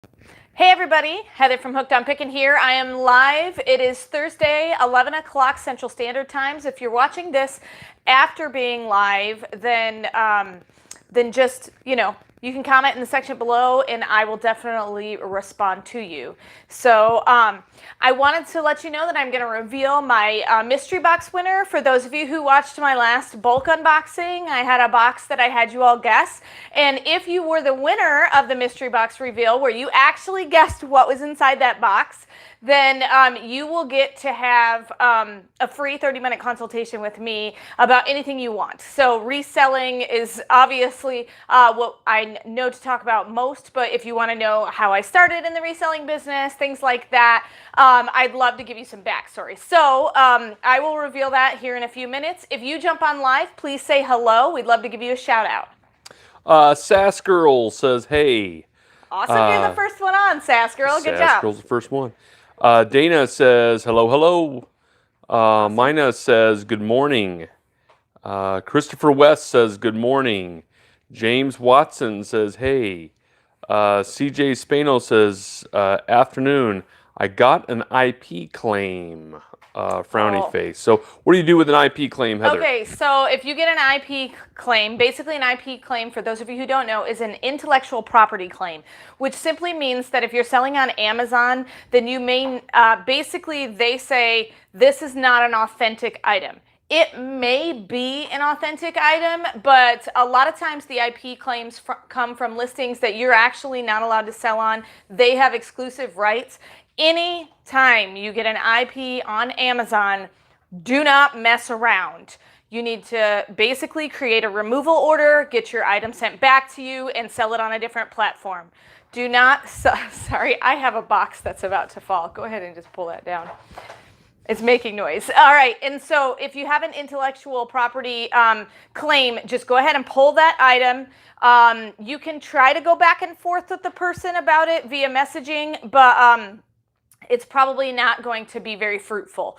Hey everybody, Heather from Hooked on Pickin here. I am live. It is Thursday, 11 o'clock Central Standard Times. If you're watching this after being live, then just, you can comment in the section below and I will definitely respond to you. So I wanted to let you know that I'm going to reveal my mystery box winner. For those of you who watched my last Bulq unboxing, I had a box that I had you all guess. And if you were the winner of the mystery box reveal, where you actually guessed what was inside that box, then you will get to have a free 30-minute consultation with me about anything you want. So reselling is obviously what I know to talk about most, but if you want to know how I started in the reselling business, things like that, I'd love to give you some backstory. So I will reveal that here in a few minutes. If you jump on live, please say hello. We'd love to give you a shout out. Sass Girl says, hey. Awesome, you're the first one on, Sass Girl. Good job. Sass Girl's the first one. Dana says, hello, hello. Awesome. Mina says, good morning. Christopher West says, good morning. James Watson says, hey. CJ Spano says, afternoon. I got an IP claim. Frowny face. So what do you do with an IP claim, Heather? Okay, so if you get an IP claim, basically an IP claim, for those of you who don't know, is an intellectual property claim, which simply means that if you're selling on Amazon, then you may, basically they say this is not an authentic item. It may be an authentic item, but a lot of times the IP claims come from listings that you're actually not allowed to sell on. They have exclusive rights. Any time you get an IP on Amazon, do not mess around. You need to basically create a removal order, get your item sent back to you, and sell it on a different platform. Do not, sorry, I have a box that's about to fall. Go ahead and just pull that down. It's making noise. All right, and so if you have an intellectual property claim, just go ahead and pull that item. You can try to go back and forth with the person about it via messaging, but it's probably not going to be very fruitful.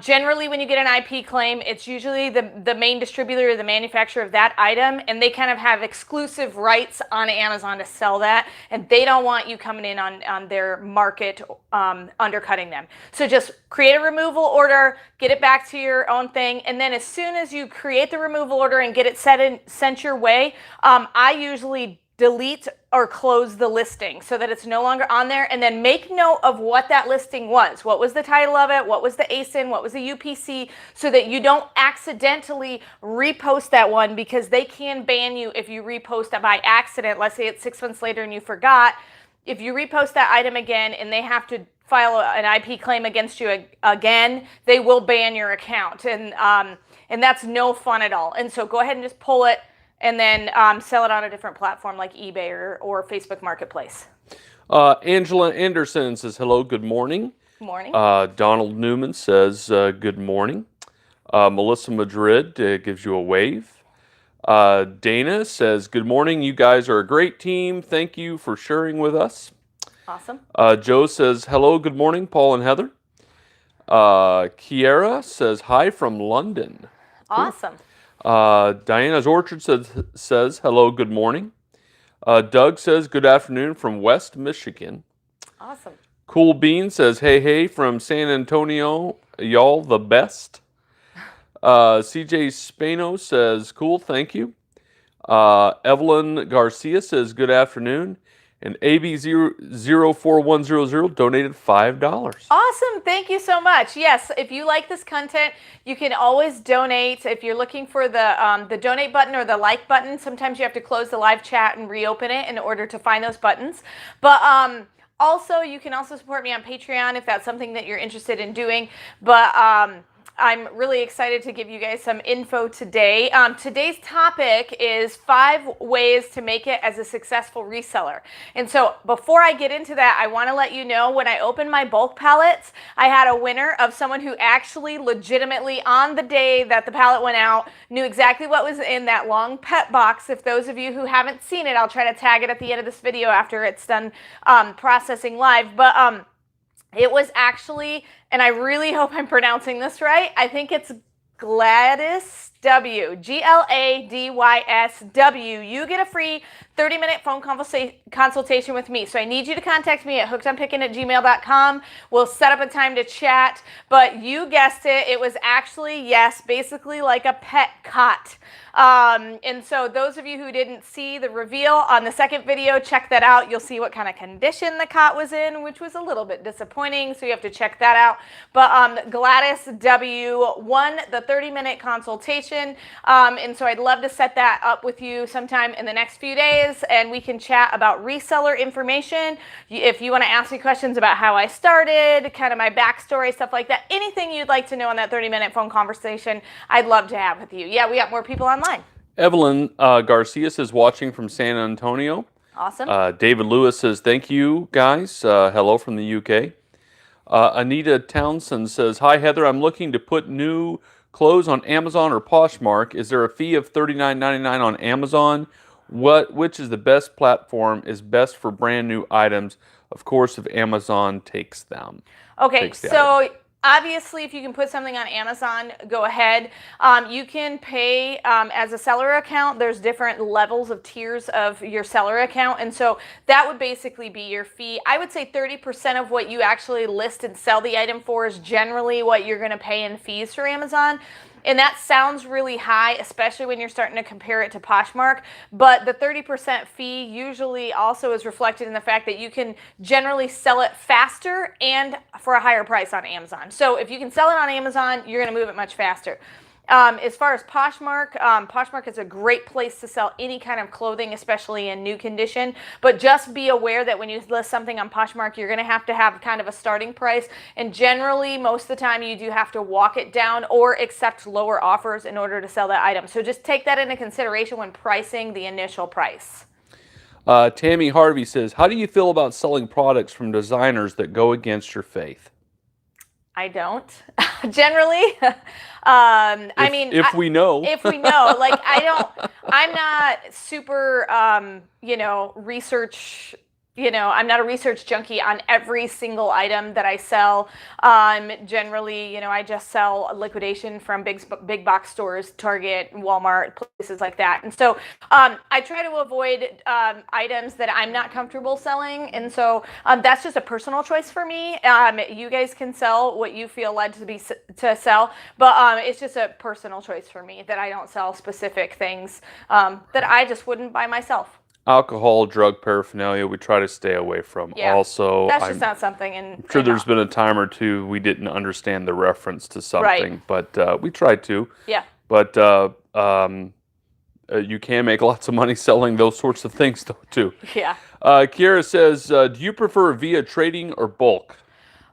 Generally, when you get an IP claim, it's usually the main distributor or the manufacturer of that item, and they kind of have exclusive rights on Amazon to sell that, and they don't want you coming in on their market undercutting them. So just create a removal order, get it back to your own thing, and then as soon as you create the removal order and get it sent your way, I usually delete or close the listing so that it's no longer on there, and then make note of what that listing was. What was the title of it? What was the ASIN? What was the UPC? So that you don't accidentally repost that one, because they can ban you if you repost it by accident. Let's say it's 6 months later and you forgot. If you repost that item again and they have to file an IP claim against you again, they will ban your account, and that's no fun at all. And so go ahead and just pull it, and then sell it on a different platform like eBay or Facebook Marketplace. Angela Anderson says, hello, good morning. Good morning. Donald Newman says, good morning. Melissa Madrid gives you a wave. Dana says, good morning. You guys are a great team. Thank you for sharing with us. Awesome. Joe says, hello, good morning, Paul and Heather. Kiera says, hi from London. Awesome. Diana's Orchard says, hello, good morning. Doug says, good afternoon from West Michigan. Awesome. Cool Bean says, hey, hey, from San Antonio, y'all the best. CJ Spano says, cool, thank you. Evelyn Garcia says, good afternoon. And AB04100 donated $5. Awesome. Thank you so much. Yes, if you like this content, you can always donate. If you're looking for the donate button or the like button, sometimes you have to close the live chat and reopen it in order to find those buttons. But also, you can also support me on Patreon if that's something that you're interested in doing. But I'm really excited to give you guys some info today. Today's topic is 5 ways to make it as a successful reseller. And so before I get into that, I want to let you know, when I opened my Bulq pallets, I had a winner of someone who actually legitimately, on the day that the pallet went out, knew exactly what was in that long pet box. If those of you who haven't seen it, I'll try to tag it at the end of this video after it's done processing live. But it was actually, and I really hope I'm pronouncing this right, I think it's Gladys GLADYSW. You get a free 30-minute phone consultation with me. So I need you to contact me at hookedonpickin@gmail.com. We'll set up a time to chat. But you guessed it. It was actually, yes, basically like a pet cot. And so those of you who didn't see the reveal on the second video, check that out. You'll see what kind of condition the cot was in, which was a little bit disappointing. So you have to check that out. But Gladys W won the 30-minute consultation. And so I'd love to set that up with you sometime in the next few days, and we can chat about reseller information. If you want to ask me questions about how I started, kind of my backstory, stuff like that, anything you'd like to know on that 30-minute phone conversation, I'd love to have with you. Yeah, we got more people online. Evelyn Garcia says, watching from San Antonio. Awesome. David Lewis says, thank you, guys. Hello from the UK. Anita Townsend says, hi, Heather. I'm looking to put new clothes on Amazon or Poshmark. Is there a fee of $39.99 on Amazon? Which is the best platform is best for brand new items? Of course, if Amazon takes them. Okay, so obviously, if you can put something on Amazon, go ahead. You can pay as a seller account. There's different levels of tiers of your seller account. And so that would basically be your fee. I would say 30% of what you actually list and sell the item for is generally what you're going to pay in fees for Amazon. And that sounds really high, especially when you're starting to compare it to Poshmark. But the 30% fee usually also is reflected in the fact that you can generally sell it faster and for a higher price on Amazon. So if you can sell it on Amazon, you're going to move it much faster. As far as Poshmark, Poshmark is a great place to sell any kind of clothing, especially in new condition. But just be aware that when you list something on Poshmark, you're going to have kind of a starting price. And generally, most of the time, you do have to walk it down or accept lower offers in order to sell that item. So just take that into consideration when pricing the initial price. Tammy Harvey says, how do you feel about selling products from designers that go against your faith? I don't generally. If we know, like I'm not super, research. I'm not a research junkie on every single item that I sell. Generally, I just sell liquidation from big box stores, Target, Walmart, places like that. And so I try to avoid items that I'm not comfortable selling. And so that's just a personal choice for me. You guys can sell what you feel led to sell, but it's just a personal choice for me that I don't sell specific things that I just wouldn't buy myself. Alcohol, drug paraphernalia, we try to stay away from. Yeah, also, that's just not something. I'm sure there's been a time or two we didn't understand the reference to something, but we tried to. Yeah. But you can make lots of money selling those sorts of things, though, too. Yeah. Kiera says, do you prefer via trading or bulk?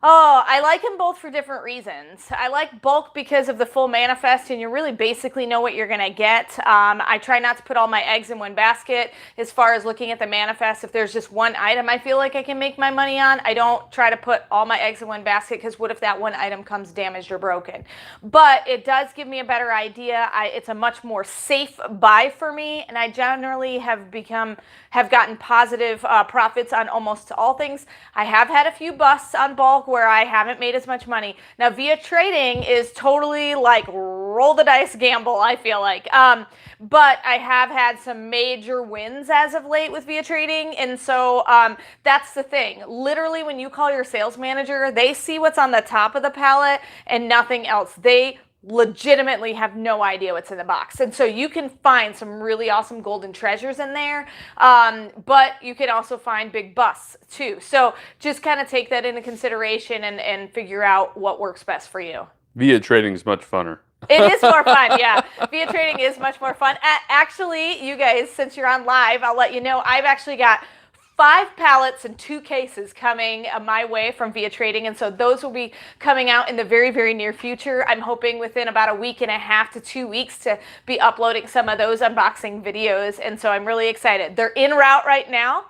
Oh, I like them both for different reasons. I like bulk because of the full manifest, and you really basically know what you're going to get. I try not to put all my eggs in one basket as far as looking at the manifest. If there's just one item I feel like I can make my money on, I don't try to put all my eggs in one basket, because what if that one item comes damaged or broken? But it does give me a better idea. It's a much more safe buy for me, and I generally have gotten positive profits on almost all things. I have had a few busts on bulk where I haven't made as much money. Now, via trading is totally like roll the dice gamble, I feel like. But I have had some major wins as of late with via trading. And so that's the thing. Literally, when you call your sales manager, they see what's on the top of the pallet and nothing else. They legitimately have no idea what's in the box. And so you can find some really awesome golden treasures in there, but you can also find big busts too. So just kind of take that into consideration and figure out what works best for you. Via trading is much funner. It is more fun, yeah. Via trading is much more fun. Actually, you guys, since you're on live, I'll let you know, I've actually got 5 pallets and 2 cases coming my way from via trading, and so those will be coming out in the very, very near future. I'm hoping within about a week and a half to 2 weeks to be uploading some of those unboxing videos, and so I'm really excited. They're en route right now.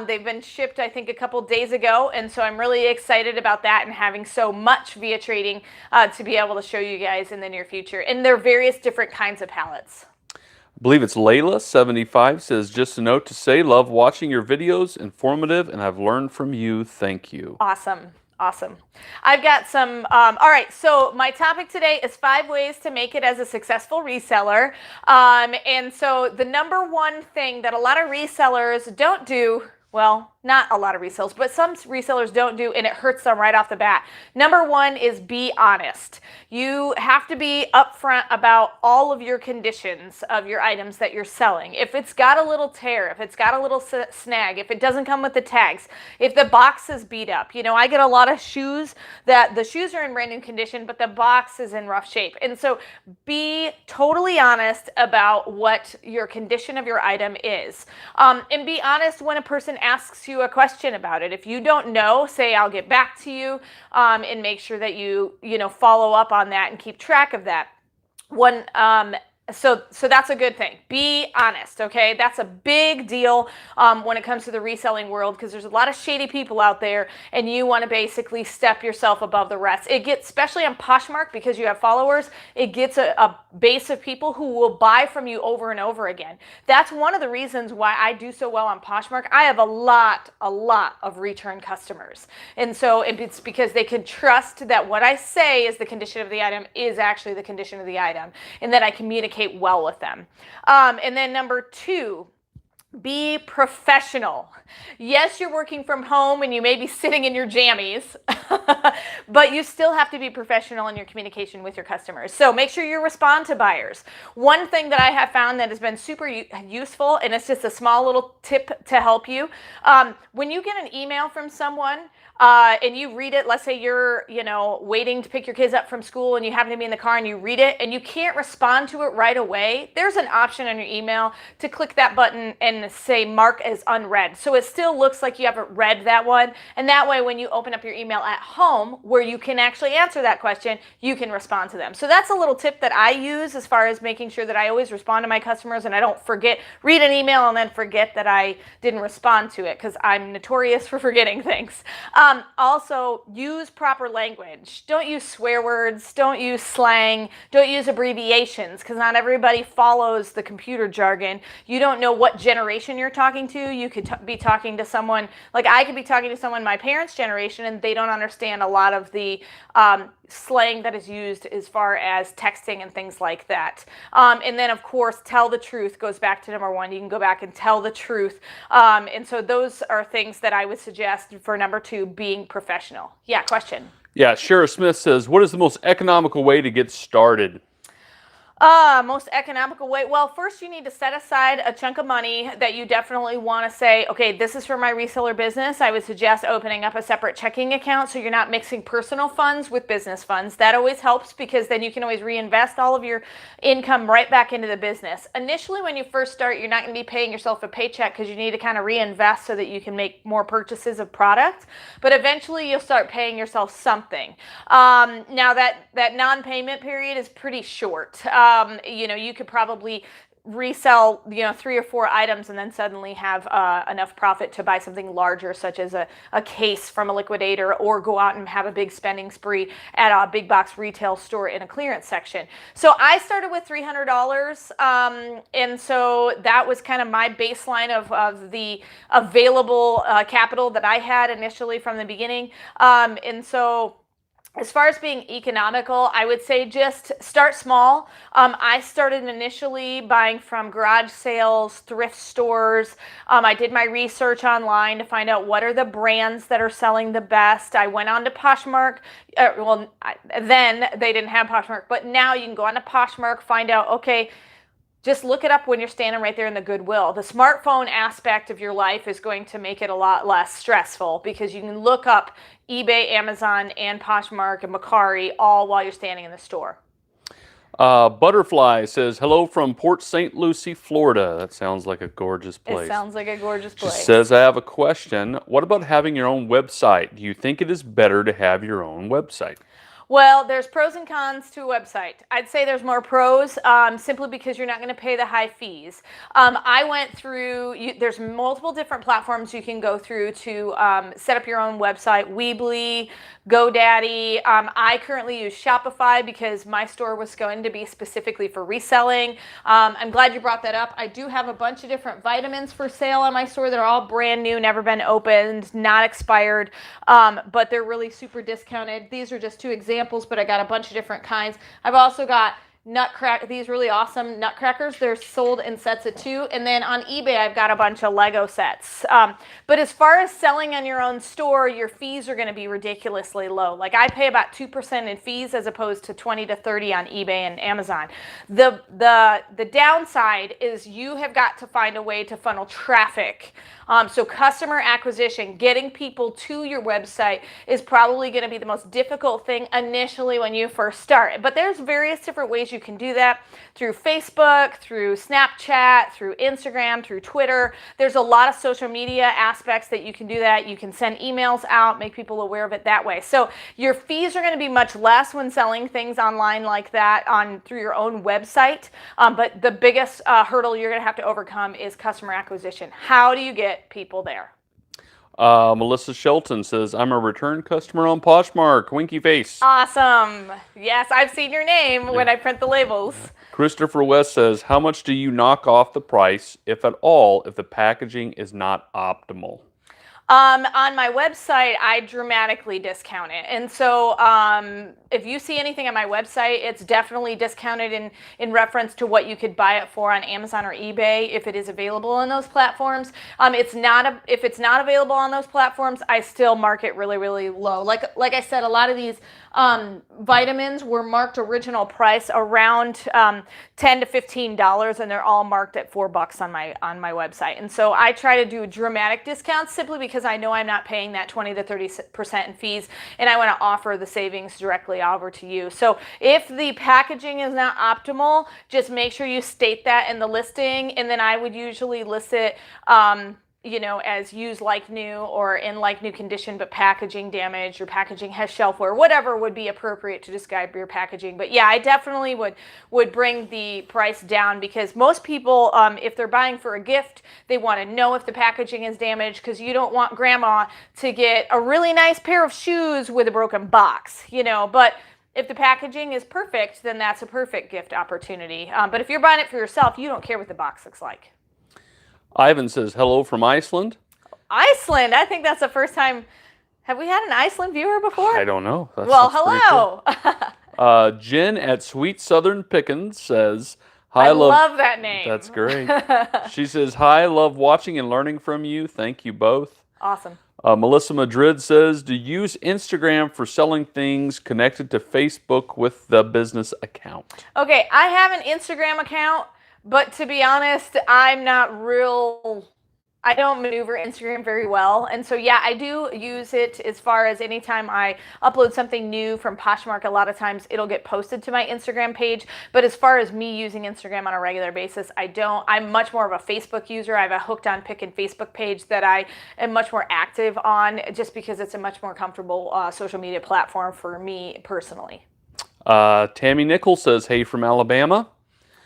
They've been shipped, I think, a couple days ago, and so I'm really excited about that and having so much via trading to be able to show you guys in the near future. And they're various different kinds of pallets. I believe it's Layla75 says, just a note to say, love watching your videos, informative, and I've learned from you. Thank you. Awesome. Awesome. I've got some, all right, so my topic today is 5 ways to make it as a successful reseller. And so the number one thing that a lot of resellers don't do, well, not a lot of resellers, but some resellers don't do, and it hurts them right off the bat. Number one is be honest. You have to be upfront about all of your conditions of your items that you're selling. If it's got a little tear, if it's got a little snag, if it doesn't come with the tags, if the box is beat up. You know, I get a lot of shoes that the shoes are in brand new condition, but the box is in rough shape. And so be totally honest about what your condition of your item is. And be honest when a person asks you a question about it. If you don't know, say, I'll get back to you, and make sure that you follow up on that and keep track of that. So that's a good thing. Be honest, okay? That's a big deal when it comes to the reselling world, because there's a lot of shady people out there, and you want to basically step yourself above the rest. It gets, especially on Poshmark, because you have followers, it gets a base of people who will buy from you over and over again. That's one of the reasons why I do so well on Poshmark. I have a lot of return customers. And so it's because they can trust that what I say is the condition of the item is actually the condition of the item, and that I communicate well with them. And then number 2, be professional. Yes, you're working from home and you may be sitting in your jammies, but you still have to be professional in your communication with your customers. So make sure you respond to buyers. One thing that I have found that has been super useful, and it's just a small little tip to help you, when you get an email from someone, and you read it, let's say you're, waiting to pick your kids up from school and you happen to be in the car and you read it and you can't respond to it right away, there's an option on your email to click that button and say mark as unread. So it still looks like you haven't read that one. And that way, when you open up your email at home, where you can actually answer that question, you can respond to them. So that's a little tip that I use as far as making sure that I always respond to my customers and I don't read an email and then forget that I didn't respond to it, because I'm notorious for forgetting things. Also, use proper language. Don't use swear words. Don't use slang. Don't use abbreviations, because not everybody follows the computer jargon. You don't know what generation you're talking to. You could be talking to someone, like I could be talking to someone my parents' generation, and they don't understand a lot of the slang that is used as far as texting and things like that. And then, of course, tell the truth goes back to number 1. You can go back and tell the truth. And so those are things that I would suggest for number 2, being professional. Yeah, question. Yeah, Sheriff Smith says, what is the most economical way to get started? Most economical way. Well, first you need to set aside a chunk of money that you definitely want to say, okay, this is for my reseller business. I would suggest opening up a separate checking account so you're not mixing personal funds with business funds. That always helps, because then you can always reinvest all of your income right back into the business. Initially, when you first start, you're not going to be paying yourself a paycheck, because you need to kind of reinvest so that you can make more purchases of product. But eventually you'll start paying yourself something. Now that non-payment period is pretty short. You could probably resell 3 or 4 items and then suddenly have enough profit to buy something larger, such as a case from a liquidator, or go out and have a big spending spree at a big box retail store in a clearance section. So I started with $300, and so that was kind of my baseline of the available capital that I had initially from the beginning. And so as far as being economical, I would say just start small. I started initially buying from garage sales, thrift stores. I did my research online to find out what are the brands that are selling the best. I went on to Poshmark. Then they didn't have Poshmark, but now you can go on to Poshmark, find out, okay, just look it up when you're standing right there in the Goodwill. The smartphone aspect of your life is going to make it a lot less stressful, because you can look up eBay, Amazon, and Poshmark and Mercari all while you're standing in the store. Butterfly says, hello from Port St. Lucie, Florida. That sounds like a gorgeous place. It sounds like a gorgeous place. She says, I have a question. What about having your own website? Do you think it is better to have your own website? Well, there's pros and cons to a website. I'd say there's more pros simply because you're not going to pay the high fees. I went through, there's multiple different platforms you can go through to set up your own website. Weebly, GoDaddy. I currently use Shopify because my store was going to be specifically for reselling. I'm glad you brought that up. I do have a bunch of different vitamins for sale on my store. They're all brand new, never been opened, not expired, but they're really super discounted. These are just two examples, but I got a bunch of different kinds. I've also got these really awesome nutcrackers. They're sold in sets of 2. And then on eBay, I've got a bunch of Lego sets. But as far as selling on your own store, your fees are going to be ridiculously low. Like I pay about 2% in fees as opposed to 20 to 30 on eBay and Amazon. The downside is you have got to find a way to funnel traffic. So customer acquisition, getting people to your website is probably going to be the most difficult thing initially when you first start. But there's various different ways you can do that through Facebook, through Snapchat, through Instagram, through Twitter. There's a lot of social media aspects that you can do that. You can send emails out, make people aware of it that way. So your fees are going to be much less when selling things online like that through your own website. But the biggest hurdle you're going to have to overcome is customer acquisition. How do you get people there? Melissa Shelton says, I'm a return customer on Poshmark. Winky face. Awesome. Yes, I've seen your name when I print the labels. Christopher West says, how much do you knock off the price, if at all, if the packaging is not optimal? On my website, I dramatically discount it. And so if you see anything on my website, it's definitely discounted in reference to what you could buy it for on Amazon or eBay if it is available on those platforms. If it's not available on those platforms, I still mark it really, really low. Like I said, a lot of these vitamins were marked original price around $10 to $15, and they're all marked at $4 on my website. And so I try to do dramatic discounts simply because I know I'm not paying that 20 to 30% in fees, and I want to offer the savings directly over to you. So if the packaging is not optimal, just make sure you state that in the listing, and then I would usually list it as used like new or in like new condition, but packaging damaged or packaging has shelfware, whatever would be appropriate to describe your packaging. But yeah, I definitely would bring the price down because most people, if they're buying for a gift, they want to know if the packaging is damaged because you don't want grandma to get a really nice pair of shoes with a broken box, but if the packaging is perfect, then that's a perfect gift opportunity. But if you're buying it for yourself, you don't care what the box looks like. Ivan says, hello from Iceland. Iceland. I think that's the first time. Have we had an Iceland viewer before? I don't know. Well, hello. Cool. Jen at Sweet Southern Pickin says, hi. I love that name. That's great. She says, hi, love watching and learning from you. Thank you both. Awesome. Melissa Madrid says, do you use Instagram for selling things connected to Facebook with the business account? Okay, I have an Instagram account. But to be honest, I don't maneuver Instagram very well. And so, yeah, I do use it as far as anytime I upload something new from Poshmark, a lot of times it'll get posted to my Instagram page. But as far as me using Instagram on a regular basis, I don't. I'm much more of a Facebook user. I have a Hooked on Pickin Facebook page that I am much more active on just because it's a much more comfortable social media platform for me personally. Tammy Nichols says, hey from Alabama.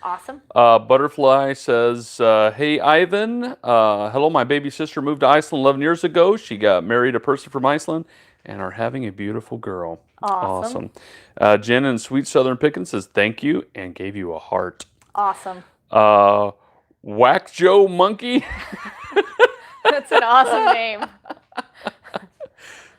Awesome. Butterfly says, hey, Ivan. Hello, my baby sister moved to Iceland 11 years ago. She got married a person from Iceland and are having a beautiful girl. Awesome. Jen in Sweet Southern Pickin says, thank you, and gave you a heart. Awesome. Whack Joe Monkey. That's an awesome name.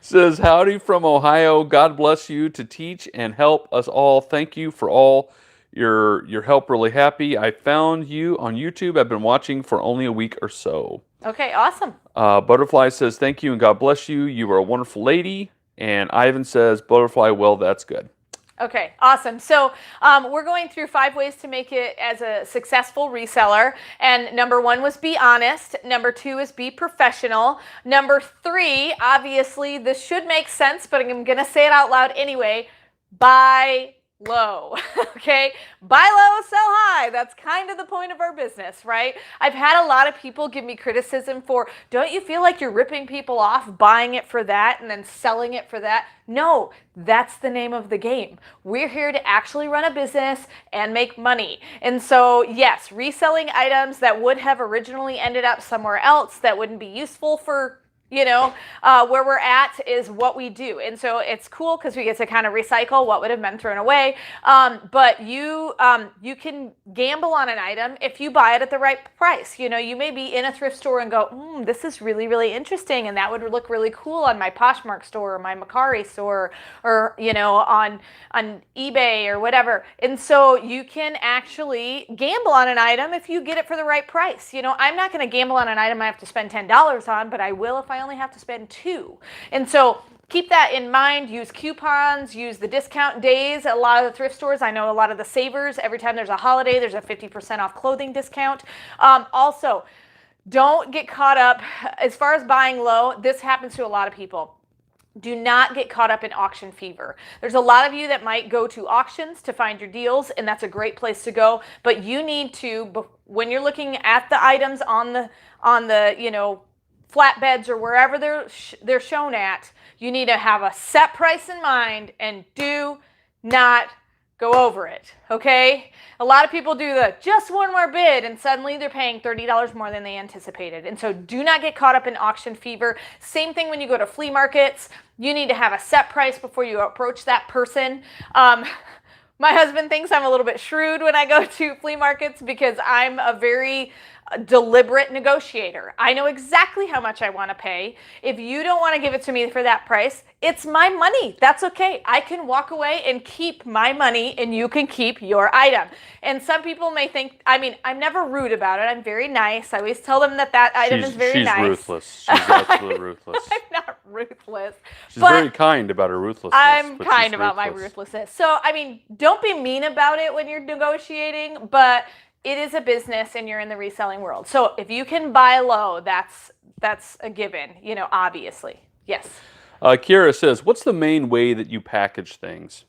Says, howdy from Ohio. God bless you to teach and help us all. Thank you for all your help. Really happy. I found you on YouTube. I've been watching for only a week or so. Okay, awesome. Butterfly says, thank you and God bless you. You are a wonderful lady. And Ivan says, Butterfly, well, that's good. Okay, awesome. So we're going through 5 ways to make it as a successful reseller. And number 1 was be honest. Number 2 is be professional. Number 3, obviously, this should make sense, but I'm going to say it out loud anyway. Buy low. Okay, buy low, sell high. That's kind of the point of our business, right? I've had a lot of people give me criticism for, don't you feel like you're ripping people off buying it for that and then selling it for that? No, that's the name of the game. We're here to actually run a business and make money. And so yes, reselling items that would have originally ended up somewhere else that wouldn't be useful for where we're at is what we do. And so it's cool because we get to kind of recycle what would have been thrown away. But you can gamble on an item if you buy it at the right price. You may be in a thrift store and go, this is really, really interesting. And that would look really cool on my Poshmark store or my Macari store or, on eBay or whatever. And so you can actually gamble on an item if you get it for the right price. I'm not going to gamble on an item I have to spend $10 on, but I will if I only have to spend $2. And so keep that in mind. Use coupons, use the discount days. A lot of the thrift stores, I know a lot of the savers, every time there's a holiday, there's a 50% off clothing discount. Also, don't get caught up as far as buying low. This happens to a lot of people. Do not get caught up in auction fever. There's a lot of you that might go to auctions to find your deals, and that's a great place to go. But you need to, when you're looking at the items on the flatbeds or wherever they're shown at, you need to have a set price in mind and do not go over it, okay? A lot of people do the just one more bid and suddenly they're paying $30 more than they anticipated. And so do not get caught up in auction fever. Same thing when you go to flea markets. You need to have a set price before you approach that person. My husband thinks I'm a little bit shrewd when I go to flea markets because I'm a very deliberate negotiator. I know exactly how much I want to pay. If you don't want to give it to me for that price, it's my money. That's okay. I can walk away and keep my money and you can keep your item. And some people may think, I'm never rude about it. I'm very nice. I always tell them that item is very nice. She's ruthless. She's absolutely ruthless. I'm not ruthless. She's very kind about her ruthlessness. I'm kind about my ruthlessness. So, don't be mean about it when you're negotiating, but it is a business and you're in the reselling world. So if you can buy low, that's a given, obviously. Yes. Kiera says, what's the main way that you package things?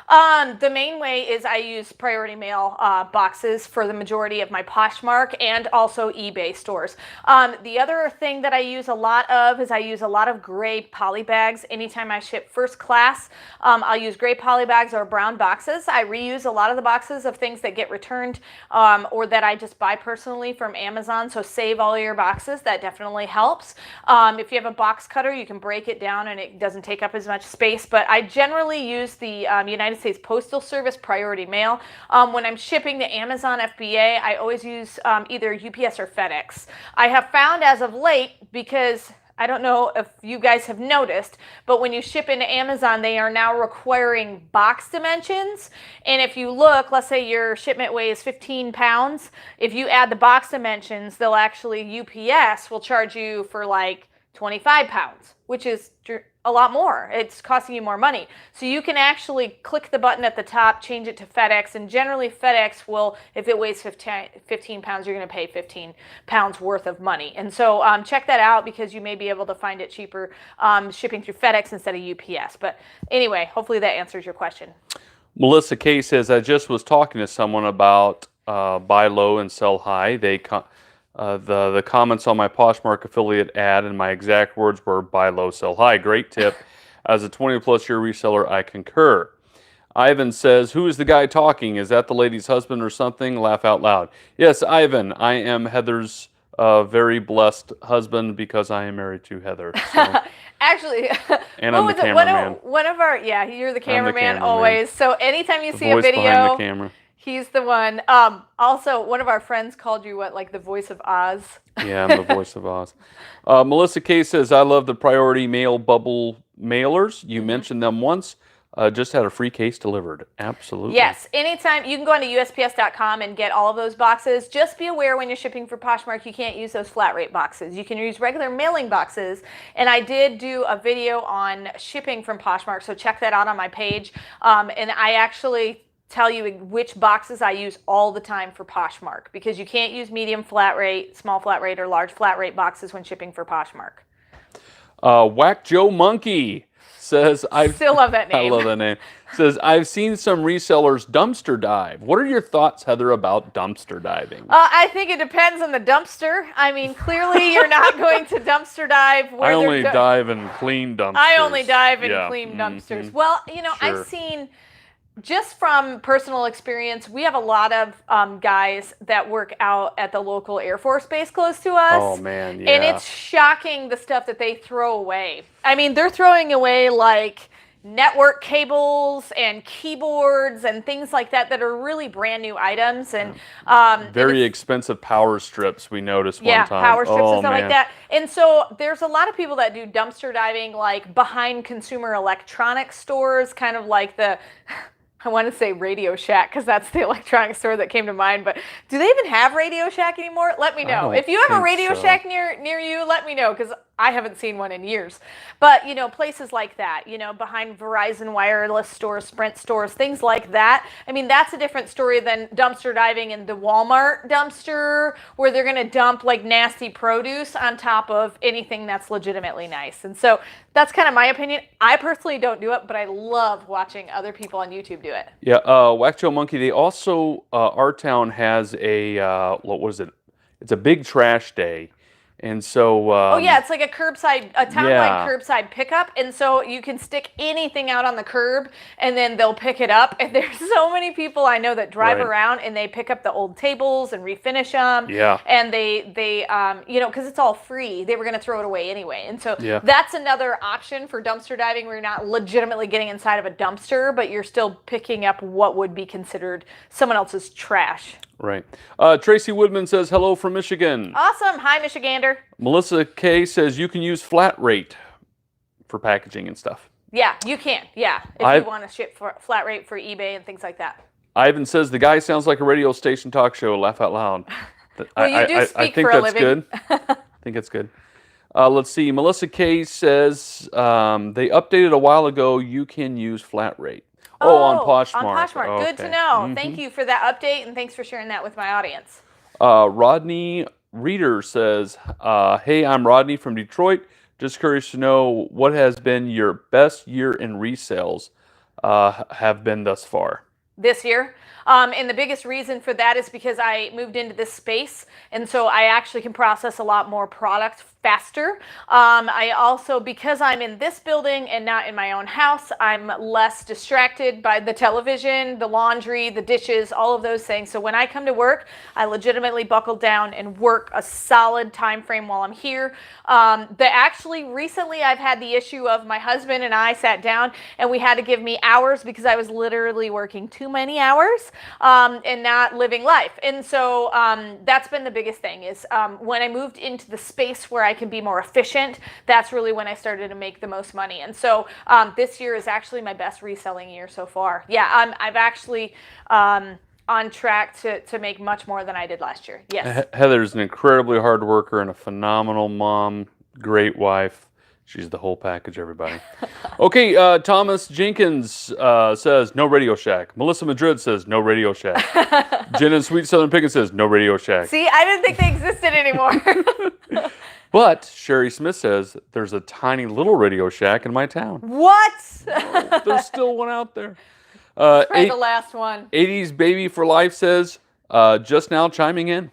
The main way is I use priority mail boxes for the majority of my Poshmark and also eBay stores. The other thing that I use a lot of is I use a lot of gray poly bags. Anytime I ship first class, I'll use gray poly bags or brown boxes. I reuse a lot of the boxes of things that get returned or that I just buy personally from Amazon. So save all your boxes. That definitely helps. If you have a box cutter, you can break it down and it doesn't take up as much space. But I generally use the United States Postal Service priority mail. When I'm shipping to Amazon FBA, I always use either UPS or FedEx. I have found as of late, because I don't know if you guys have noticed, but when you ship into Amazon, they are now requiring box dimensions. And if you look, let's say your shipment weighs 15 pounds. If you add the box dimensions, they'll actually, UPS will charge you for like 25 pounds, which is a lot more. It's costing you more money. So you can actually click the button at the top, change it to FedEx, and generally FedEx will, if it weighs 15 pounds, you're going to pay 15 pounds worth of money. And so check that out because you may be able to find it cheaper shipping through FedEx instead of UPS. But anyway, hopefully that answers your question. Melissa K says, I just was talking to someone about buy low and sell high. The comments on my Poshmark affiliate ad and my exact words were buy low, sell high. Great tip. As a 20-plus year reseller, I concur. Ivan says, who is the guy talking? Is that the lady's husband or something? Laugh out loud. Yes, Ivan. I am Heather's very blessed husband because I am married to Heather. So. Actually, and I'm the cameraman. One of our, you're the cameraman always. So anytime you see a video, behind the camera. He's the one. Also, one of our friends called you like the voice of Oz? Yeah, I'm the voice of Oz. Melissa K says, I love the priority mail bubble mailers. You mentioned them once. Just had a free case delivered. Absolutely. Yes, anytime. You can go onto USPS.com and get all of those boxes. Just be aware when you're shipping for Poshmark, you can't use those flat rate boxes. You can use regular mailing boxes. And I did do a video on shipping from Poshmark, so check that out on my page. And I actually tell you which boxes I use all the time for Poshmark because you can't use medium flat rate, small flat rate, or large flat rate boxes when shipping for Poshmark. Whack Joe Monkey says, I still love that name. I love that name. says, I've seen some resellers dumpster dive. What are your thoughts, Heather, about dumpster diving? I think it depends on the dumpster. I mean, clearly you're not going to dumpster dive where I only dive in clean dumpsters. I only dive in clean dumpsters. Well, Sure. I've seen, just from personal experience, we have a lot of guys that work out at the local Air Force base close to us. Oh, man, yeah. And it's shocking the stuff that they throw away. I mean, they're throwing away like network cables and keyboards and things like that that are really brand new items. And very expensive power strips we noticed one time. Yeah, power strips and stuff man. like that. And so there's a lot of people that do dumpster diving like behind consumer electronics stores, kind of like the... I want to say Radio Shack because that's the electronics store that came to mind, but do they even have Radio Shack anymore? Let me know. If you have a Radio Shack near you, let me know because I haven't seen one in years. But, places like that, behind Verizon wireless stores, Sprint stores, things like that. I mean, that's a different story than dumpster diving in the Walmart dumpster where they're going to dump like nasty produce on top of anything that's legitimately nice. And so that's kind of my opinion. I personally don't do it, but I love watching other people on YouTube do it. Yeah, Whack Joe Monkey, they also, our town has a, what was it? It's a big trash day. And so... oh, yeah, it's like a town-wide curbside pickup. And so you can stick anything out on the curb, and then they'll pick it up. And there's so many people I know that drive around, and they pick up the old tables and refinish them. Yeah. And they because it's all free. They were going to throw it away anyway. And so that's another option for dumpster diving where you're not legitimately getting inside of a dumpster, but you're still picking up what would be considered someone else's trash. Right. Tracy Woodman says, hello from Michigan. Awesome. Hi, Michigander. Melissa K says, you can use flat rate for packaging and stuff. Yeah, you can. Yeah, if you want to ship for flat rate for eBay and things like that. Ivan says, the guy sounds like a radio station talk show. Laugh out loud. Well, you do speak I think for a that's living. good. I think that's good. Let's see. Melissa K says, they updated a while ago, you can use flat rate. On Poshmark. On Poshmark. Good to know. Thank you for that update, and thanks for sharing that with my audience. Rodney Reader says, hey, I'm Rodney from Detroit. Just curious to know what has been your best year in resales have been thus far. This year. And the biggest reason for that is because I moved into this space, and so I actually can process a lot more product faster. I also, because I'm in this building and not in my own house, I'm less distracted by the television, the laundry, the dishes, all of those things. So when I come to work, I legitimately buckle down and work a solid time frame while I'm here. Actually, recently I've had the issue of my husband and I sat down and we had to give me hours because I was literally working too many hours and not living life. And so that's been the biggest thing is when I moved into the space where I can be more efficient, that's really when I started to make the most money. And so this year is actually my best reselling year so far. Yeah, I've actually on track to make much more than I did last year. Yes. Heather's an incredibly hard worker and a phenomenal mom, great wife. She's the whole package, everybody. Okay, Thomas Jenkins says, no Radio Shack. Melissa Madrid says, no Radio Shack. Jen and Sweet Southern Pickin says, no Radio Shack. See, I didn't think they existed anymore. But Sherry Smith says, there's a tiny little Radio Shack in my town. What? Oh, there's still one out there. Probably the last one. 80s Baby for Life says, just now chiming in.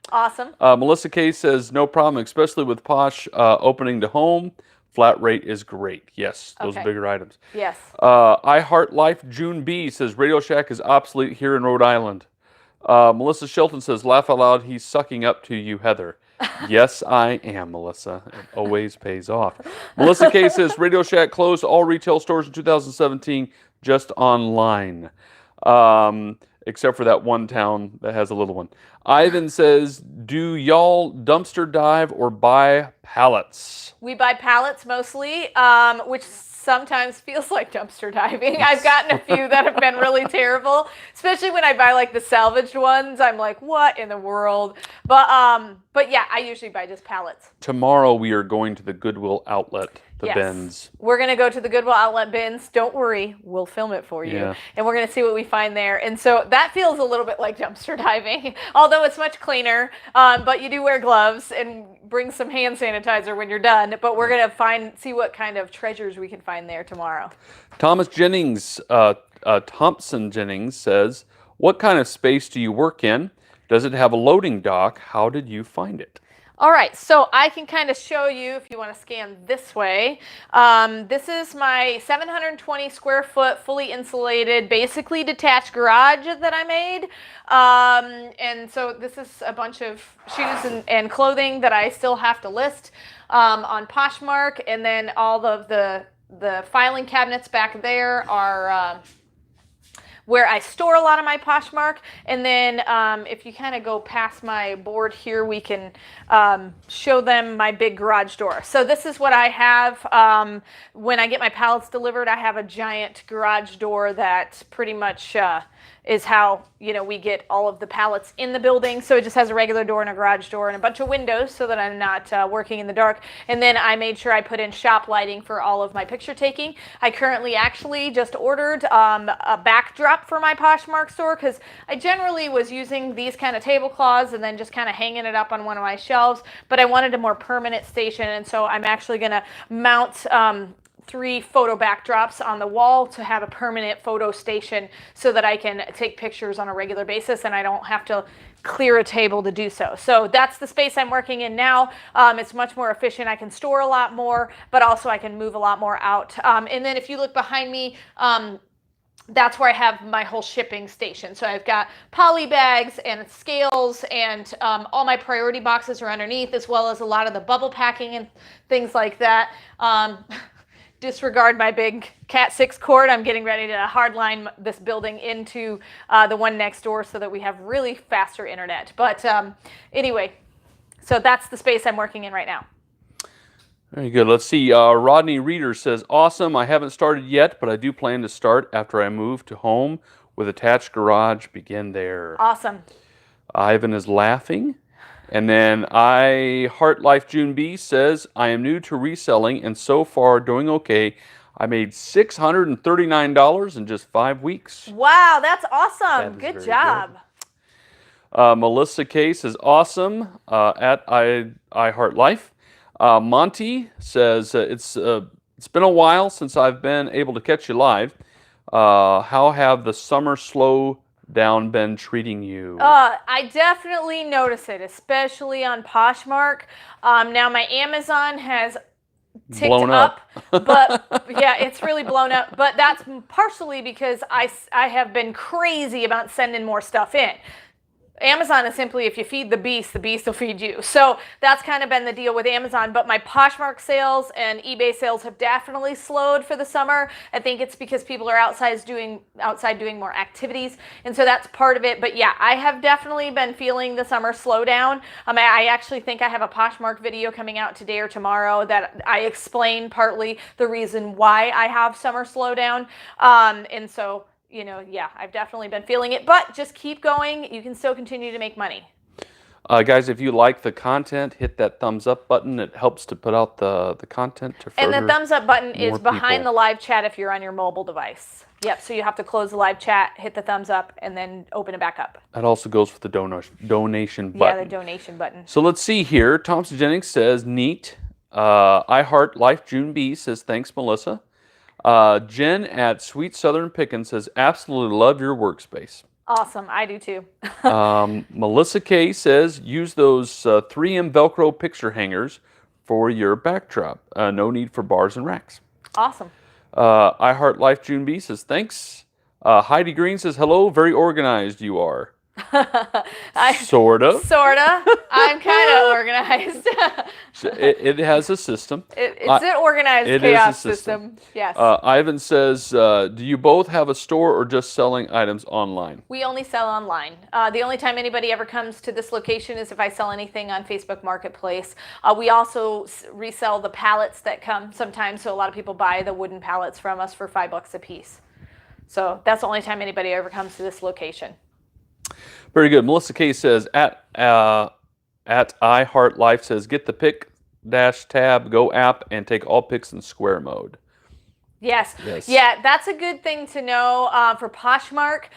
Awesome. Melissa K says, no problem, especially with Posh opening to home. Flat rate is great. Yes, those are bigger items. Yes. I Heart Life June B says, Radio Shack is obsolete here in Rhode Island. Melissa Shelton says, laugh out loud, he's sucking up to you, Heather. Yes, I am, Melissa. It always pays off. Melissa K says, Radio Shack closed all retail stores in 2017, just online. Except for that one town that has a little one. Ivan says, do y'all dumpster dive or buy pallets? We buy pallets mostly, which sometimes feels like dumpster diving. I've gotten a few that have been really terrible, especially when I buy like the salvaged ones. I'm like, what in the world? But yeah, I usually buy just pallets. Tomorrow we are going to the Goodwill outlet, the bins. We're going to go to the Goodwill outlet bins. Don't worry, we'll film it for you. Yeah. And we're going to see what we find there. And so that feels a little bit like dumpster diving, although it's much cleaner. But you do wear gloves and bring some hand sanitizer when you're done. But we're going to see what kind of treasures we can find there tomorrow. Thompson Jennings says, what kind of space do you work in? Does it have a loading dock? How did you find it? All right, so I can kind of show you if you want to scan this way. This is my 720 square foot, fully insulated, basically detached garage that I made. And so this is a bunch of shoes and clothing that I still have to list on Poshmark. And then all of the filing cabinets back there are where I store a lot of my Poshmark. And then if you kind of go past my board here, we can show them my big garage door. So this is what I have. When I get my pallets delivered, I have a giant garage door that pretty much is how, you know, we get all of the pallets in the building. So it just has a regular door and a garage door and a bunch of windows so that I'm not working in the dark. And then I made sure I put in shop lighting for all of my picture taking. I currently actually just ordered a backdrop for my Poshmark store because I generally was using these kind of tablecloths and then just kind of hanging it up on one of my shelves. But I wanted a more permanent station, and so I'm actually going to mount 3 photo backdrops on the wall to have a permanent photo station so that I can take pictures on a regular basis and I don't have to clear a table to do so. So that's the space I'm working in now. It's much more efficient. I can store a lot more, but also I can move a lot more out. And then if you look behind me, that's where I have my whole shipping station. So I've got poly bags and scales and all my priority boxes are underneath, as well as a lot of the bubble packing and things like that. Disregard my big Cat 6 cord. I'm getting ready to hardline this building into the one next door so that we have really faster internet. But anyway, so that's the space I'm working in right now. Very good. Let's see. Rodney Reeder says, awesome. I haven't started yet, but I do plan to start after I move to home with attached garage. Begin there. Awesome. Ivan is laughing. And then I Heart Life June B says, I am new to reselling and so far doing okay. I made $639 in just 5 weeks. Wow, that's awesome. Good job. Good. Melissa K says, awesome at I Heart Life. Monty says, it's been a while since I've been able to catch you live. How have the summer slow down been treating you? I definitely notice it, especially on Poshmark. Now my Amazon has ticked blown up. But yeah, it's really blown up. But that's partially because I have been crazy about sending more stuff in. Amazon is simply, if you feed the beast will feed you. So that's kind of been the deal with Amazon. But my Poshmark sales and eBay sales have definitely slowed for the summer. I think it's because people are outside doing more activities. And so that's part of it. But yeah, I have definitely been feeling the summer slowdown. I actually think I have a Poshmark video coming out today or tomorrow that I explain partly the reason why I have summer slowdown. And so, you know, yeah, I've definitely been feeling it, but just keep going. You can still continue to make money. Guys, if you like the content, hit that thumbs up button. It helps to put out the content to further. And the thumbs up button is behind people. the live chat if you're on your mobile device. Yep, so you have to close the live chat, hit the thumbs up, and then open it back up. That also goes with the donation button. Yeah, the donation button. So let's see here. Thompson Jennings says, neat. I Heart Life June B says, thanks, Melissa. Jen at Sweet Southern Pickin says, absolutely love your workspace. Awesome. I do too. Melissa K says, use those 3M Velcro picture hangers for your backdrop. No need for bars and racks. Awesome. I Heart Life June B says, thanks. Heidi Green says, hello, very organized you are. Sorta. I'm kind of organized. It has a system. It's an organized chaos system. Yes. Ivan says, do you both have a store or just selling items online? We only sell online. The only time anybody ever comes to this location is if I sell anything on Facebook Marketplace. We also resell the pallets that come sometimes, so a lot of people buy the wooden pallets from us for $5 a piece. So that's the only time anybody ever comes to this location. Very good. Melissa K says, at I Heart Life says, get the Alt-Tab, Go app, and take all pics in square mode. Yes. Yes. Yeah, that's a good thing to know for Poshmark.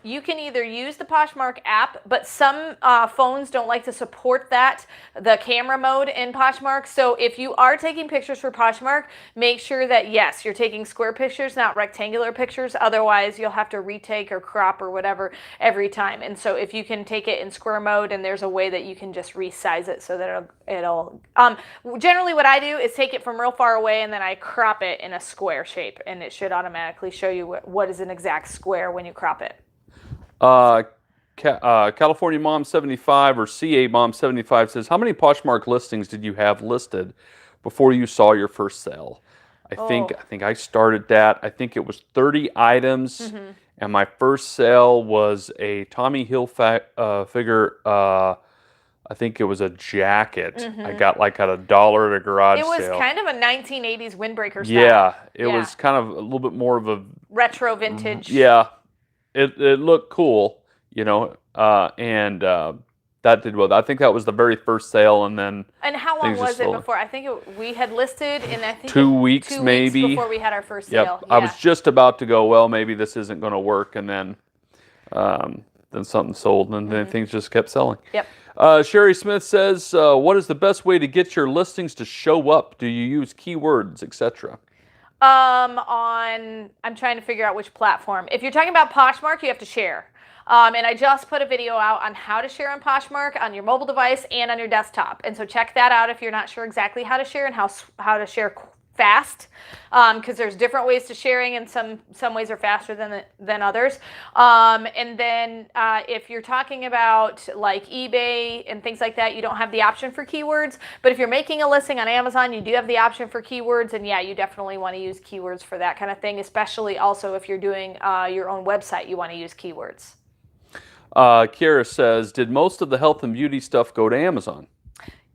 You can either use the Poshmark app, but some phones don't like to support the camera mode in Poshmark. So if you are taking pictures for Poshmark, make sure that, yes, you're taking square pictures, not rectangular pictures. Otherwise, you'll have to retake or crop or whatever every time. And so if you can take it in square mode, and there's a way that you can just resize it so that it'll generally what I do is take it from real far away and then I crop it in a square shape, and it should automatically show you what is an exact square when you crop it. California Mom 75 or CA Mom 75 says, how many Poshmark listings did you have listed before you saw your first sale? I think I started that. I think it was 30 items, and my first sale was a Tommy Hilfiger. I think it was a jacket. I got like at $1 at a garage sale. It was kind of a 1980s windbreaker style. Yeah, it was kind of a little bit more of a retro vintage. Yeah, it looked cool, you know, and that did well. I think that was the very first sale, and then. And how long was it before? I think we had listed in 2 weeks, maybe before we had our first sale. Yeah. I was just about to go, well, maybe this isn't going to work, and then something sold, and then things just kept selling. Yep. Sherry Smith says, what is the best way to get your listings to show up? Do you use keywords, etc.? I'm trying to figure out which platform. If you're talking about Poshmark, you have to share. And I just put a video out on how to share on Poshmark on your mobile device and on your desktop. And so check that out if you're not sure exactly how to share and how to share fast, because there's different ways to sharing, and some ways are faster than others. And then if you're talking about like eBay and things like that, you don't have the option for keywords. But if you're making a listing on Amazon, you do have the option for keywords, and yeah, you definitely want to use keywords for that kind of thing, especially also if you're doing your own website, you want to use keywords. Kiera says, did most of the health and beauty stuff go to Amazon?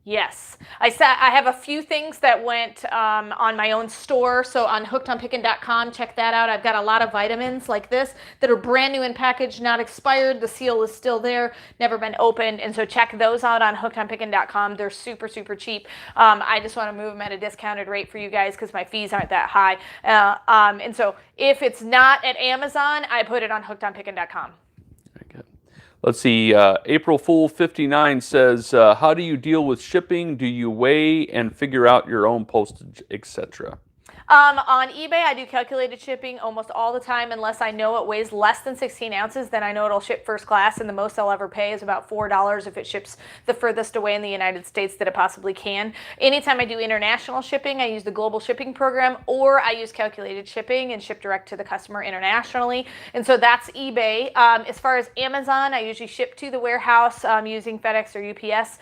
Yes. I have a few things that went on my own store. So on hookedonpickin.com, check that out. I've got a lot of vitamins like this that are brand new in package, not expired. The seal is still there, never been opened. And so check those out on hookedonpickin.com. They're super, super cheap. I just want to move them at a discounted rate for you guys because my fees aren't that high. And so if it's not at Amazon, I put it on hookedonpickin.com. Let's see, April Fool 59 says, how do you deal with shipping? Do you weigh and figure out your own postage, etc.? On eBay, I do calculated shipping almost all the time, unless I know it weighs less than 16 ounces, then I know it'll ship first class, and the most I'll ever pay is about $4 if it ships the furthest away in the United States that it possibly can. Anytime I do international shipping, I use the global shipping program, or I use calculated shipping and ship direct to the customer internationally, and so that's eBay. As far as Amazon, I usually ship to the warehouse using FedEx or UPS.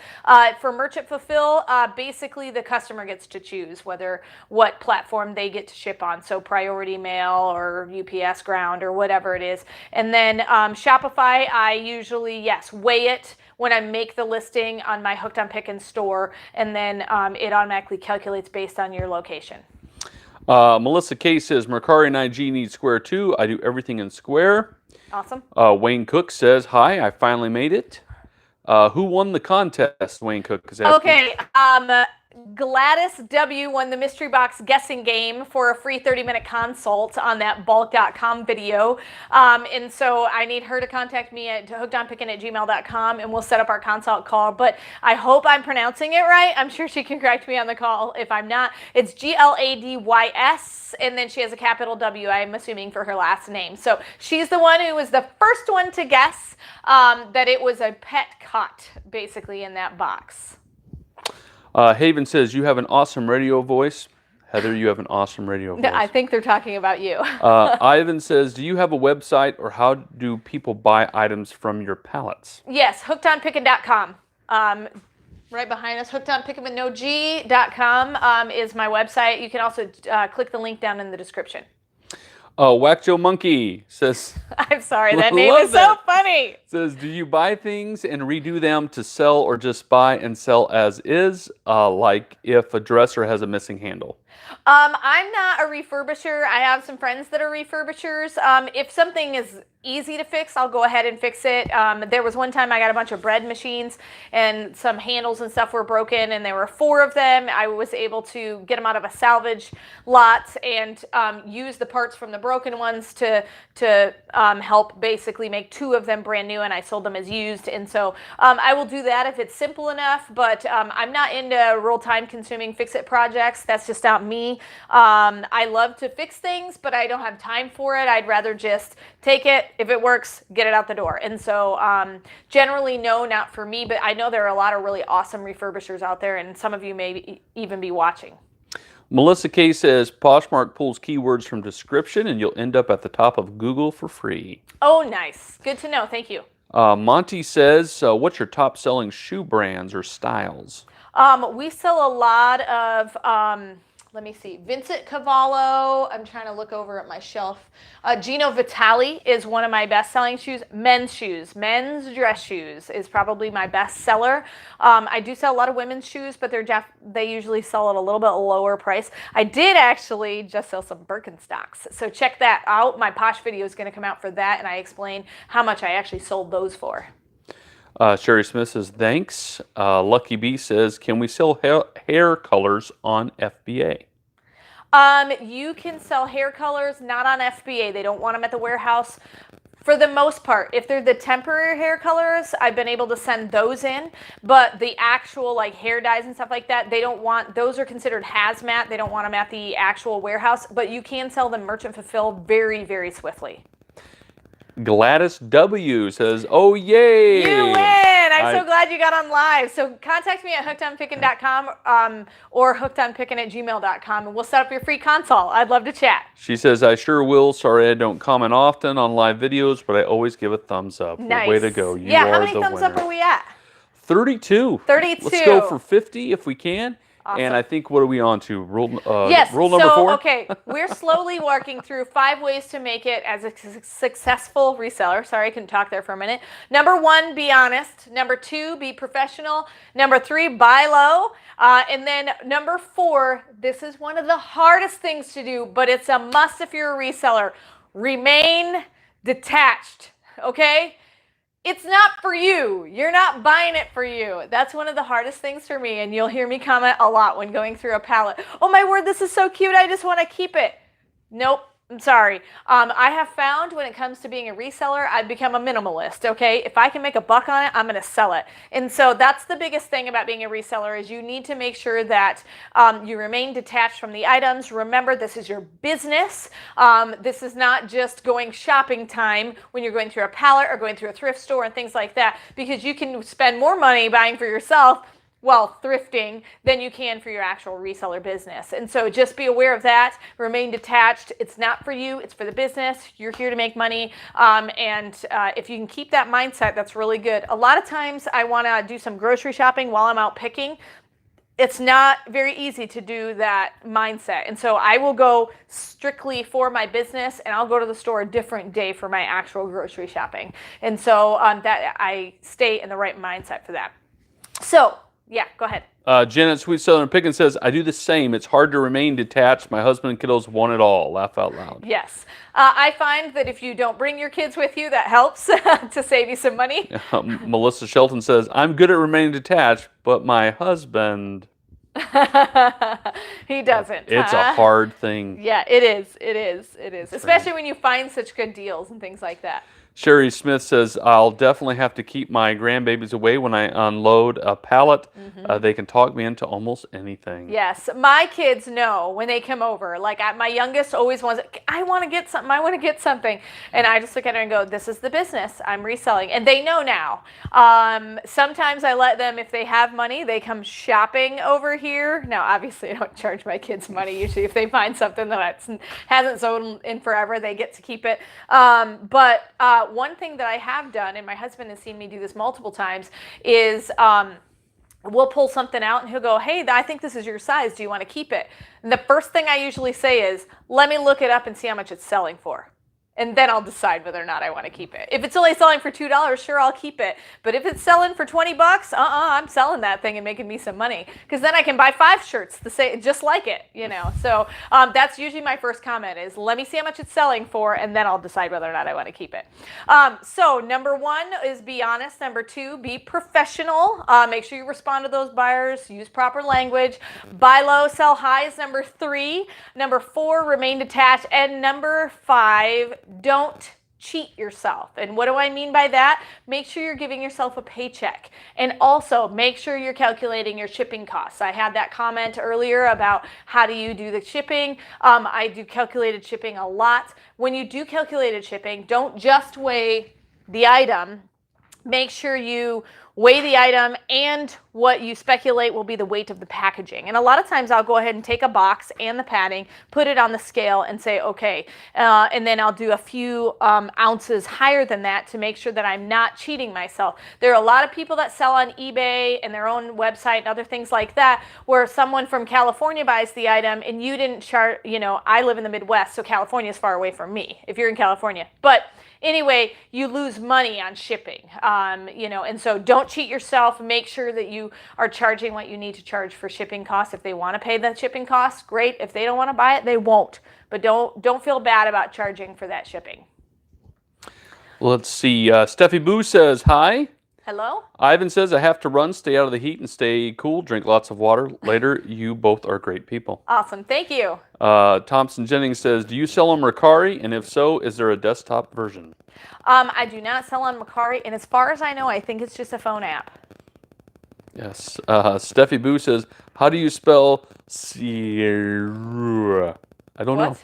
For Merchant Fulfill, basically the customer gets to choose what platform they get to ship on, so Priority Mail or UPS Ground or whatever it is. And then Shopify, I usually, yes, weigh it when I make the listing on my Hooked on Pickin store, and then it automatically calculates based on your location. Melissa K says, Mercari and IG need square too. I do everything in square. Awesome. Wayne Cook says, hi, I finally made it. Who won the contest? Wayne Cook is asking. Okay, Gladys W. won the mystery box guessing game for a free 30-minute consult on that Bulq.com video. And so I need her to contact me at hookedonpickin@gmail.com, and we'll set up our consult call. But I hope I'm pronouncing it right. I'm sure she can correct me on the call if I'm not. It's Gladys, and then she has a capital W, I'm assuming, for her last name. So she's the one who was the first one to guess that it was a pet cut, basically, in that box. Haven says, you have an awesome radio voice. Heather, you have an awesome radio voice. I think they're talking about you. Ivan says, do you have a website, or how do people buy items from your pallets? Yes, hookedonpickin.com. Right behind us, hookedonpickin.com is my website. You can also click the link down in the description. Whack Joe Monkey says, I'm sorry, that name is so funny. Says, do you buy things and redo them to sell, or just buy and sell as is, like if a dresser has a missing handle? I'm not a refurbisher. I have some friends that are refurbishers. If something is easy to fix, I'll go ahead and fix it. There was one time I got a bunch of bread machines and some handles and stuff were broken, and there were 4 of them. I was able to get them out of a salvage lot and use the parts from the broken ones to help basically make 2 of them brand new, and I sold them as used. And so I will do that if it's simple enough, but I'm not into real time-consuming fix-it projects. That's just not me. I love to fix things, but I don't have time for it. I'd rather just take it. If it works, get it out the door. And so generally, no, not for me, but I know there are a lot of really awesome refurbishers out there, and some of you may even be watching. Melissa K says, Poshmark pulls keywords from description, and you'll end up at the top of Google for free. Oh, nice. Good to know. Thank you. Monty says, what's your top-selling shoe brands or styles? We sell a lot of... let me see. Vincent Cavallo. I'm trying to look over at my shelf. Gino Vitale is one of my best-selling shoes. Men's shoes. Men's dress shoes is probably my best seller. I do sell a lot of women's shoes, but they usually sell at a little bit lower price. I did actually just sell some Birkenstocks, so check that out. My Posh video is going to come out for that, and I explain how much I actually sold those for. Sherry Smith says, thanks. Lucky B says, can we sell hair colors on FBA? You can sell hair colors, not on FBA. They don't want them at the warehouse. For the most part, if they're the temporary hair colors, I've been able to send those in, but the actual like hair dyes and stuff like that, they don't want, those are considered hazmat. They don't want them at the actual warehouse, but you can sell them merchant fulfilled very, very swiftly. Gladys W says, oh, yay! You win! I'm so glad you got on live. So contact me at hookedonpickin.com or hookedonpickin@gmail.com, and we'll set up your free consult. I'd love to chat. She says, I sure will. Sorry I don't comment often on live videos, but I always give a thumbs up. Nice. Way to go. You yeah, are how many the thumbs winner. up are we at? 32. 32. Let's go for 50 if we can. Awesome. And I think, what are we on to? Rule number 4? Okay, we're slowly working through 5 ways to make it as a successful reseller. Sorry, I couldn't talk there for a minute. Number 1, be honest. Number 2, be professional. Number 3, buy low. And then number 4, this is one of the hardest things to do, but it's a must if you're a reseller. Remain detached, okay? It's not for you. You're not buying it for you. That's one of the hardest things for me, and you'll hear me comment a lot when going through a pallet. Oh my word, this is so cute. I just want to keep it. Nope. I'm sorry. I have found when it comes to being a reseller, I've become a minimalist, okay? If I can make a buck on it, I'm going to sell it. And so that's the biggest thing about being a reseller is you need to make sure that you remain detached from the items. Remember, this is your business. This is not just going shopping time when you're going through a pallet or going through a thrift store and things like that, because you can spend more money buying for yourself while thrifting than you can for your actual reseller business. And so just be aware of that. Remain detached. It's not for you. It's for the business. You're here to make money. If you can keep that mindset, that's really good. A lot of times I want to do some grocery shopping while I'm out picking. It's not very easy to do that mindset. And so I will go strictly for my business, and I'll go to the store a different day for my actual grocery shopping. And so that I stay in the right mindset for that. So yeah, go ahead. Janet Sweet Southern Pickin says, I do the same. It's hard to remain detached. My husband and kiddos want it all. Laugh out loud. Yes. I find that if you don't bring your kids with you, that helps to save you some money. Melissa Shelton says, I'm good at remaining detached, but my husband... He doesn't. It's a hard thing. Yeah, it is. It is. It is. Especially when you find such good deals and things like that. Sherry Smith says, I'll definitely have to keep my grandbabies away when I unload a pallet. They can talk me into almost anything. Yes. My kids know when they come over. Like my youngest always wants, I want to get something. I want to get something. And I just look at her and go, this is the business. I'm reselling. And they know now. Sometimes I let them, if they have money, they come shopping over here. Now, obviously, I don't charge my kids money. Usually, if they find something that hasn't sold in forever, they get to keep it. One thing that I have done, and my husband has seen me do this multiple times, is we'll pull something out and he'll go, hey, I think this is your size. Do you want to keep it? And the first thing I usually say is, let me look it up and see how much it's selling for. and then I'll decide whether or not I want to keep it. If it's only selling for $2, sure, I'll keep it. But if it's selling for $20, I'm selling that thing and making me some money, because then I can buy 5 shirts just like it, you know. So that's usually my first comment is, let me see how much it's selling for, and then I'll decide whether or not I want to keep it. So number 1 is be honest. Number 2, be professional. Make sure you respond to those buyers. Use proper language. Buy low, sell high is number 3. Number 4, remain detached. And number 5, don't cheat yourself. And what do I mean by that? Make sure you're giving yourself a paycheck. And also make sure you're calculating your shipping costs. I had that comment earlier about how do you do the shipping. I do calculated shipping a lot. When you do calculated shipping, don't just weigh the item. Make sure you weigh the item and what you speculate will be the weight of the packaging. And a lot of times I'll go ahead and take a box and the padding, put it on the scale and say, okay, and then I'll do a few ounces higher than that to make sure that I'm not cheating myself. There are a lot of people that sell on eBay and their own website and other things like that, where someone from California buys the item and you didn't charge, you know, I live in the Midwest, so California is far away from me if you're in California. But anyway, you lose money on shipping, you know, and so don't cheat yourself. Make sure that you are charging what you need to charge for shipping costs. If they want to pay the shipping costs, great. If they don't want to buy it, they won't. But don't feel bad about charging for that shipping. Let's see. Steffi Boo says hi. Hello? Ivan says, I have to run, stay out of the heat, and stay cool. Drink lots of water. Later, you both are great people. Awesome. Thank you. Thompson Jennings says, do you sell on Mercari? And if so, is there a desktop version? I do not sell on Mercari. And as far as I know, I think it's just a phone app. Yes. Steffi Boo says, how do you spell Sierra? I don't know.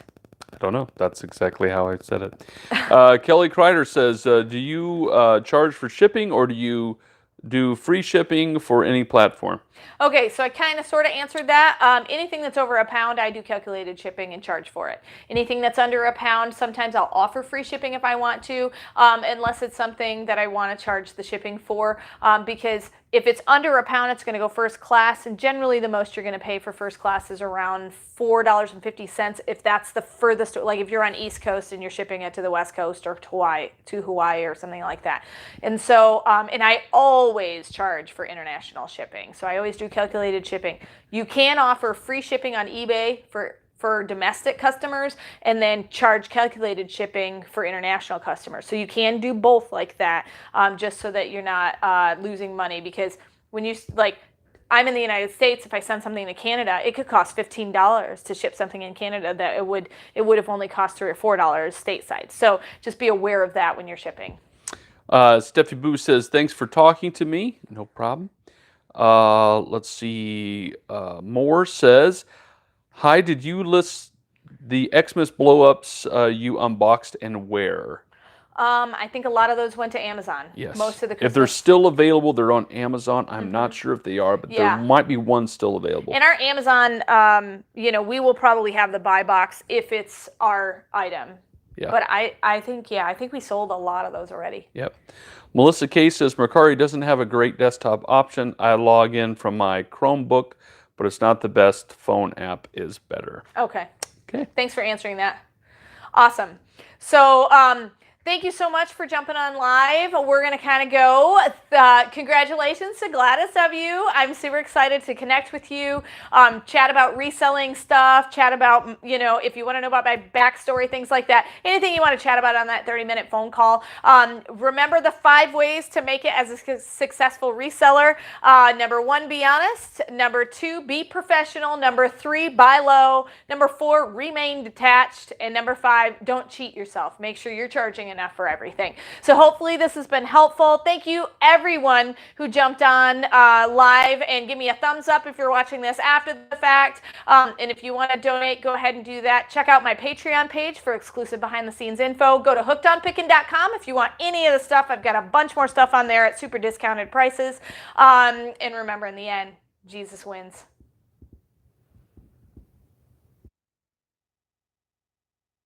I don't know. That's exactly how I said it. Kelly Kreider says, do you charge for shipping, or do you do free shipping for any platform? Okay, so I kind of sort of answered that. Anything that's over £1, I do calculated shipping and charge for it. Anything that's under £1, sometimes I'll offer free shipping if I want to, unless it's something that I want to charge the shipping for, because if it's under £1, it's going to go first class, and generally the most you're going to pay for first class is around $4.50 if that's the furthest, like if you're on East Coast and you're shipping it to the West Coast or to Hawaii or something like that. And so, and I always charge for international shipping. So I always do calculated shipping. You can offer free shipping on eBay for domestic customers and then charge calculated shipping for international customers. So you can do both like that, just so that you're not losing money, because when you, like, I'm in the United States, if I send something to Canada, it could cost $15 to ship something in Canada that it would have only cost $3 or $4 stateside. So just be aware of that when you're shipping. Steffi Boo says, thanks for talking to me. No problem. Let's see. Moore says, hi, did you list the Xmas blow-ups you unboxed and where? I think a lot of those went to Amazon. Yes. Most of the If they're still available, they're on Amazon. I'm not sure if they are, but there might be one still available. In our Amazon, you know, we will probably have the buy box if it's our item. Yeah. But I think we sold a lot of those already. Yep. Melissa K says, Mercari doesn't have a great desktop option. I log in from my Chromebook, but it's not the best. Phone app is better. Okay. Okay. Thanks for answering that. Awesome. So, thank you so much for jumping on live. We're going to kind of go. Congratulations to Gladys of you. I'm super excited to connect with you, chat about reselling stuff, chat about, you know, if you want to know about my backstory, things like that. Anything you want to chat about on that 30-minute phone call. Remember the 5 ways to make it as a successful reseller. Number 1, be honest. Number 2, be professional. Number 3, buy low. Number 4, remain detached. And number 5, don't cheat yourself. Make sure you're charging enough for everything. So hopefully this has been helpful. Thank you everyone who jumped on live, and give me a thumbs up if you're watching this after the fact. And if you want to donate, go ahead and do that. Check out my Patreon page for exclusive behind the scenes info. Go to hookedonpickin.com if you want any of the stuff. I've got a bunch more stuff on there at super discounted prices. And remember, in the end, Jesus wins.